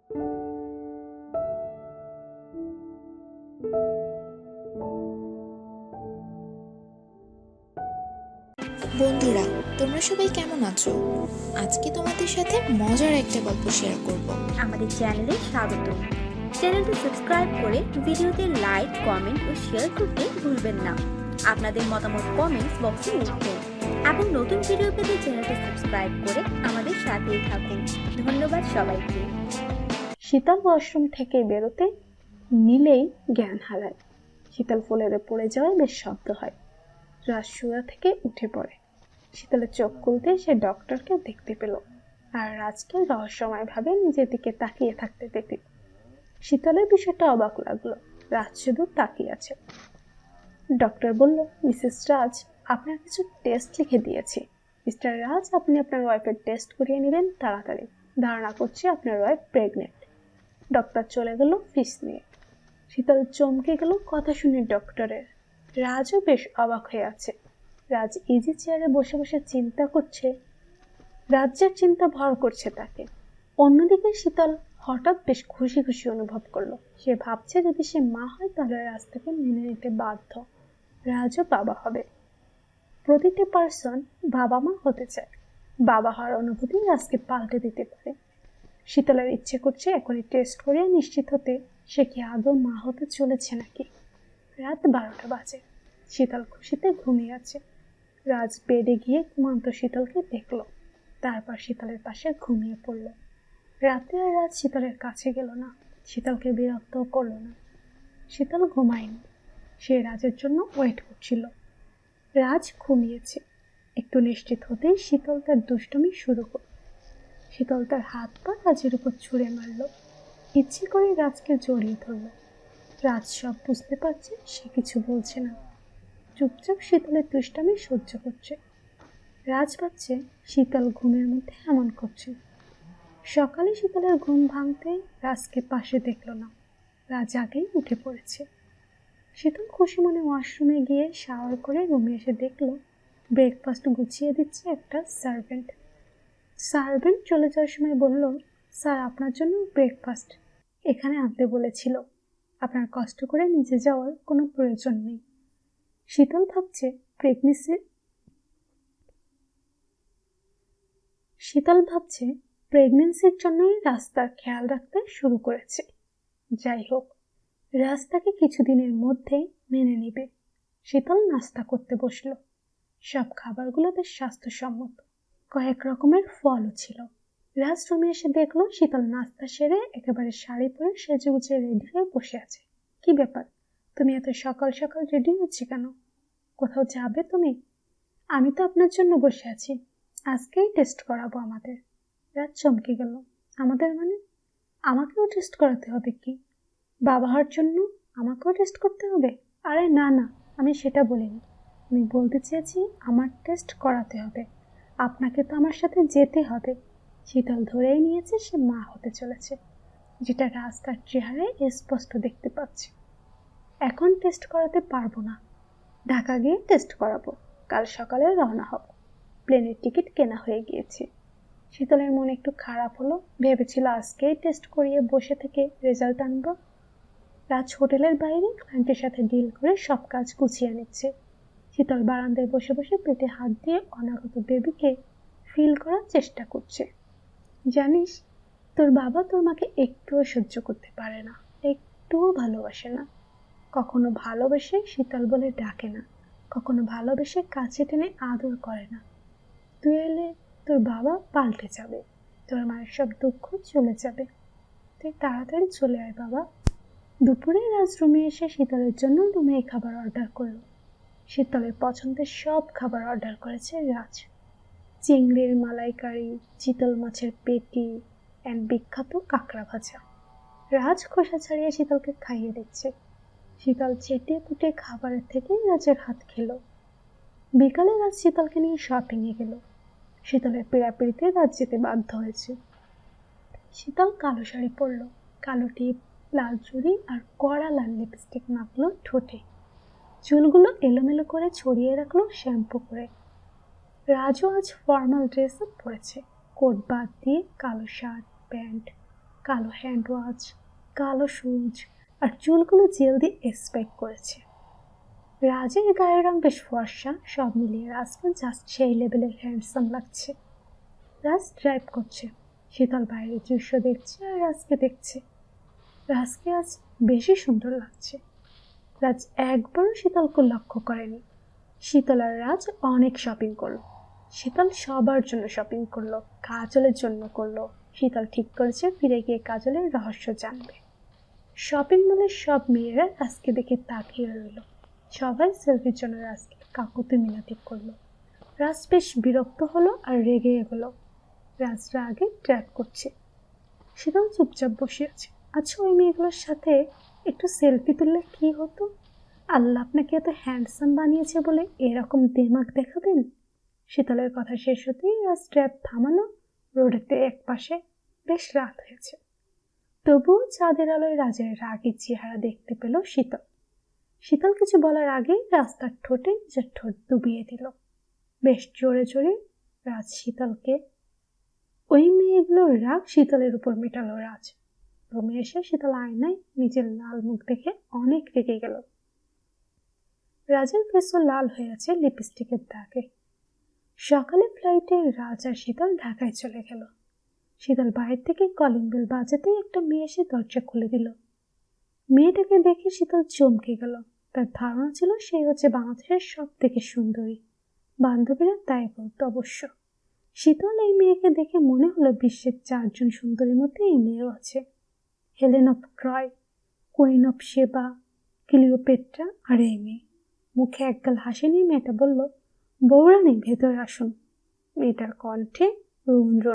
বন্ধুরা, তোমরা সবাই কেমন আছো? আজকে তোমাদের সাথে মজার একটা গল্প শেয়ার করব। আমাদের চ্যানেলে স্বাগত। চ্যানেলটি সাবস্ক্রাইব করে ভিডিওতে লাইক, কমেন্ট ও শেয়ার করতে ভুলবেন না। আপনাদের মতামত কমেন্টস বক্সে লিখুন এবং নতুন ভিডিও পেতে চ্যানেলটি সাবস্ক্রাইব করে আমাদের সাথেই থাকুন। ধন্যবাদ সবাইকে। শীতল ওয়াশরুম থেকে বেরোতে নিলেই জ্ঞান হারায়। শীতল ফ্লোরে পড়ে যাওয়ায় বেশ শব্দ হয়। রাজ শোয়া থেকে উঠে পড়ে। শীতলের চোখ খুলতে সে ডক্টরকে দেখতে পেল, আর রাজকে রহস্যময়ভাবে নিজের দিকে তাকিয়ে থাকতে দেখল। শীতলের বিষয়টা অবাক লাগলো। রাজ শুধু তাকিয়ে আছে। ডক্টর বলল, মিসেস রাজ, আপনার কিছু টেস্ট লিখে দিয়েছি। মিস্টার রাজ, আপনি আপনার ওয়াইফের টেস্ট করিয়ে নেবেন তাড়াতাড়ি। ধারণা করছি আপনার ওয়াইফ প্রেগনেন্ট। ডক্টর চলে গেল ফিস নিয়ে। শীতল চমকে গেল কথা শুনে ডক্টরের। রাজও বেশ অবাক হয়ে আছে। রাজ ইজি চেয়ারে বসে বসে চিন্তা করছে। রাজ্যের চিন্তা ভর করছে তাকে। অন্যদিকে শীতল হঠাৎ বেশ খুশি খুশি অনুভব করলো। সে ভাবছে যদি সে মা হয় তাহলে রাজ তাকে মেনে নিতে বাধ্য। রাজও বাবা হবে। প্রতিটি পার্সন বাবা মা হতে চায়। বাবা হওয়ার অনুভূতি রাজকে পাল্টে দিতে পারে। শীতলের ইচ্ছে করছে এখনই টেস্ট করিয়ে নিশ্চিত হতে সে কি আদৌ মা হতে চলেছে নাকি। রাত 12টা বাজে। শীতল খুশিতে ঘুমিয়ে আছে। রাজ বেডে গিয়ে ঘুমন্ত শীতলকে দেখল, তারপর শীতলের পাশে ঘুমিয়ে পড়ল। রাতে আর রাজ শীতলের কাছে গেল না, শীতলকে বিরক্ত করল না। শীতল ঘুমায়নি, সে রাজের জন্য ওয়েট করছিল। রাজ ঘুমিয়েছে। একটু নিশ্চিত হতেই শীতল তার দুষ্টুমি শুরু করল। শীতল তার হাত পা রাজের উপর ছুঁড়ে মারল। ইচ্ছে করে রাজকে জড়িয়ে ধরল। রাজ সব বুঝতে পারছে, সে কিছু বলছে না, চুপচাপ শীতলের দুষ্টামি সহ্য করছে। রাজ ভাবছে শীতল ঘুমের মধ্যে এমন করছে। সকালে শীতলের ঘুম ভাঙতে রাজকে পাশে দেখল না। রাজ আগেই উঠে পড়েছে। শীতল খুশি মনে ওয়াশরুমে গিয়ে শাওয়ার করে রুমে এসে দেখল ব্রেকফাস্ট গুছিয়ে দিচ্ছে একটা সার্ভেন্ট। সার্ভেন্ট চলে যাওয়ার সময় বলল, স্যার, আপনার জন্য ব্রেকফাস্ট এখানে আনতে বলেছিল। আপনার কষ্ট করে নিচে যাওয়ার কোনো প্রয়োজন নেই। শীতল ভাবছে প্রেগনেন্সির জন্যই রাস্তার খেয়াল রাখতে শুরু করেছে। যাই হোক, রাস্তাকে কিছুদিনের মধ্যেই মেনে নেবে। শীতল নাস্তা করতে বসল। সব খাবারগুলো বেশ স্বাস্থ্যসম্মত। কয়েক রকমের ফলও ছিল। রাজ রুমে এসে দেখলো শীতল নাস্তা সেরে একেবারে শাড়ি পরে সেজেগুজে রেডি হয়ে বসে আছে। কি ব্যাপার, তুমি এত সকাল সকাল রেডি হচ্ছে কেন? কোথাও যাবে তুমি? আমি তো আপনার জন্য বসে আছি, আজকেই টেস্ট করাবো আমাদের। রাজ চমকে গেল। আমাদের মানে? আমাকেও টেস্ট করাতে হবে কি? বাবা হওয়ার জন্য আমাকেও টেস্ট করতে হবে? আরে না না, আমি সেটা বলিনি। আমি বলতে চেয়েছি আমার টেস্ট করাতে হবে। আপনাকে তো আমার সাথে যেতে হবে। শীতল ধরেই নিয়েছে সে মা হতে চলেছে, যেটা রাস্তার চেহারায় স্পষ্ট দেখতে পাচ্ছে। এখন টেস্ট করাতে পারবো না, ঢাকা গিয়ে টেস্ট করাবো। কাল সকালে রওনা হব। প্লেনের টিকিট কেনা হয়ে গিয়েছে। শীতলের মন একটু খারাপ হলো। ভেবেছিল আজকেই টেস্ট করিয়ে বসে থেকে রেজাল্ট আনবো। রাজ হোটেলের বাইরে ক্লায়েন্টের সাথে ডিল করে সব কাজ গুছিয়ে নিচ্ছে। শীতল বারান্দায় বসে বসে পেটে হাত দিয়ে অনাগত বেবিকে ফিল করার চেষ্টা করছে। জানিস, তোর বাবা তোর মাকে একটুও সহ্য করতে পারে না, একটুও ভালোবাসে না। কখনো ভালোবেসে শীতল বলে ডাকে না, কখনো ভালোবেসে কাছে টেনে আদর করে না। তুই এলে তোর বাবা পাল্টে যাবে, তোর মায়ের সব দুঃখ চলে যাবে। তুই তাড়াতাড়ি চলে আয় বাবা। দুপুরে রাজ রুমে এসে শীতলের জন্য রুমে খাবার অর্ডার করলো। শীতলের পছন্দের সব খাবার অর্ডার করেছে রাজ। চিংড়ির মালাইকারি, চিতল মাছের পেটি অ্যান্ড বিখ্যাত কাঁকড়া ভাজা। রাজ খোসা ছাড়িয়ে শীতলকে খাইয়ে দিচ্ছে। শীতল চেটে পুটে খাবারের থেকে রাজের হাত খেলো। বিকালে রাজ শীতলকে নিয়ে শপিংয়ে গেল। শীতলের পীড়াপিড়িতে রাজ যেতে বাধ্য হয়েছে। শীতল কালো শাড়ি পরল, কালো টিপ, লাল চুড়ি আর কড়া লাল লিপস্টিক মাখলো ঠোঁটে। চুলগুলো এলোমেলো করে ছড়িয়ে রাখলো শ্যাম্পু করে। রাজও আজ ফর্মাল ড্রেস আপ পরেছে, কোট বাদ দিয়ে কালো শার্ট, প্যান্ট, কালো হ্যান্ড ওয়াচ, কালো শুজ আর চুলগুলো জেল দিয়ে স্প্যাক করেছে। রাজের গায়ের রং বেশ ফর্সা, সব মিলিয়ে রাজকে জাস্ট সেই লেভেলের হ্যান্ডসাম লাগছে। রাজ ড্রাইভ করছে, শীতল বাইরের দৃশ্য দেখছে আর রাজকে দেখছে। রাজকে আজ বেশি সুন্দর লাগছে। রাজ একবারও শীতলকে লক্ষ্য করেনি। শীতল আর রাজ অনেক শপিং করলো। শীতল সবার জন্য শপিং করলো, কাজলের জন্য করলো। শীতল ঠিক করেছে ফিরে গিয়ে কাজলের রহস্য জানবে। শপিং মলের সব মেয়েরা রাজকে দেখে তাকিয়ে রইল। সবাই সেলফির জন্য রাজকে কাকুতি মিনতি করলো। রাজ বেশ বিরক্ত হলো আর রেগে গেলো। রাজ রাগে ড্রাইভ করছে। শীতল চুপচাপ বসে আছে। আচ্ছা, ওই মেয়েগুলোর সাথে একটু সেলফি তুললে কি হতো? আল্লাহ আপনাকে এত হ্যান্ডসাম বানিয়েছে বলে এরকম দেমাগ দেখাবেন? শীতলের কথা শেষ হতেই রাজ ড্রাইভ থামানো। রোডেতে এক পাশে বেশ রাত হয়েছে, তবুও চাঁদের আলোয় রাজের রাগের চেহারা দেখতে পেল শীতল। শীতল কিছু বলার আগেই রাস্তার ঠোঁটে নিজের ঠোঁট ডুবিয়ে দিল। বেশ জোরে জোরে রাজ শীতলকে। ওই মেয়েগুলোর রাগ শীতলের উপর মেটালো রাজ। রুমে এসে শীতল আয়নায় নিজের লাল মুখ দেখে অনেক রেগে গেল। রাজের ফেসও লাল হয়ে আছে লিপস্টিকের দাগে। সকালে ফ্লাইটে রাজ আর শীতল ঢাকায় চলে গেল। শীতল বাইরে থেকে কলিং বেল বাজাতেই একটা মেয়ে এসে দরজা খুলে দিল। মেয়েটাকে দেখে শীতল চমকে গেল। তার ধারণা ছিল সেই হচ্ছে বাংলাদেশের সব থেকে সুন্দরী। বান্ধবীরা তাই বলতো অবশ্য। শীতল এই মেয়েকে দেখে মনে হলো বিশ্বের 4 জন সুন্দরীর মধ্যে এই মেয়েও আছে। Helen of Troy, queen of সেবা, ক্লিওপেট্রা আর এই মেয়ে। মুখে একগাল হাসি নিয়ে মেয়েটা বলল, বৌরানী ভেতরে আসুন। মেয়েটার কণ্ঠে রুদ্র